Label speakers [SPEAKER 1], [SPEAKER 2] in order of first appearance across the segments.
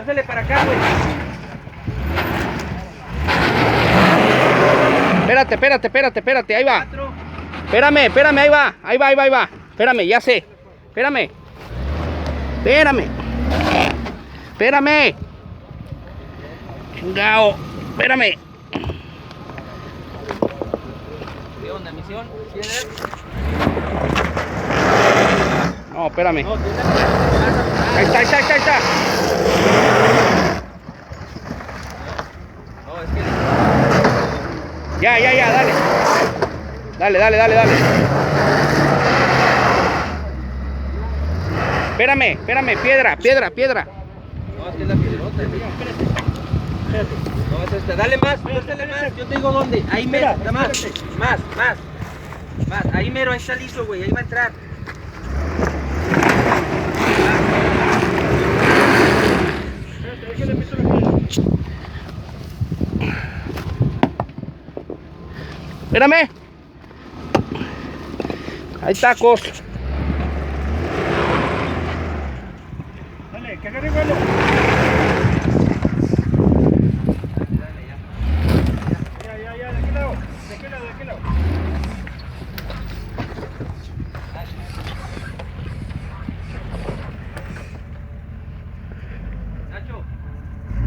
[SPEAKER 1] Pásale para acá, güey.
[SPEAKER 2] Espérate, ahí va.
[SPEAKER 1] 4.
[SPEAKER 2] Espérame, ahí va. Espérame, ya sé. Espérame. Chingao. Espérame.
[SPEAKER 1] ¿Qué onda, misión? ¿Tienes?
[SPEAKER 2] No, espérame.
[SPEAKER 1] No, tienes.
[SPEAKER 2] Ahí está.
[SPEAKER 1] No, es que...
[SPEAKER 2] Ya, dale. Espérame, piedra.
[SPEAKER 1] No, es que es la piedrota, mira. Espérate. No, es esta. Dale más, yo te digo dónde. Ahí mero, nada más. Más. Ahí mero, ahí está listo, güey. Ahí va a entrar.
[SPEAKER 2] Espérame. Hay tacos.
[SPEAKER 3] Dale, que agarre vuelo. Ya, ¿de qué lado? ¿De qué lado?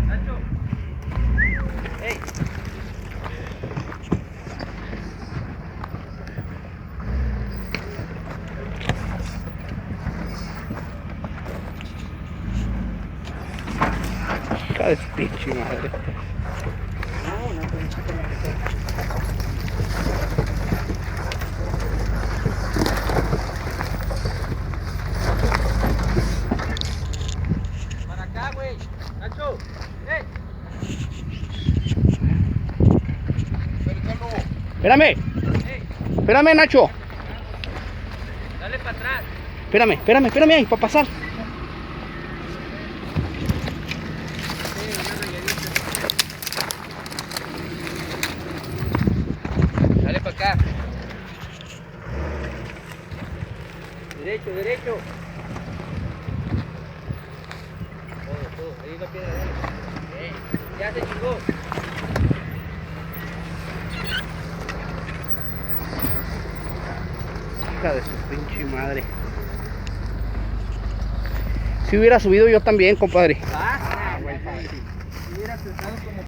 [SPEAKER 1] Nacho. Ey.
[SPEAKER 2] Hija de su pinche madre.
[SPEAKER 1] Para acá, güey. Nacho. Ey.
[SPEAKER 2] Espérame, Nacho.
[SPEAKER 1] Dale para atrás.
[SPEAKER 2] Espérame ahí, para pasar.
[SPEAKER 1] Dale para acá. Derecho. Todo. Ahí la piedra, dale. Ya se chingó.
[SPEAKER 2] Hija de su pinche madre. Si hubiera subido yo también, compadre.
[SPEAKER 1] Pasa, güey. Si hubiera pensado como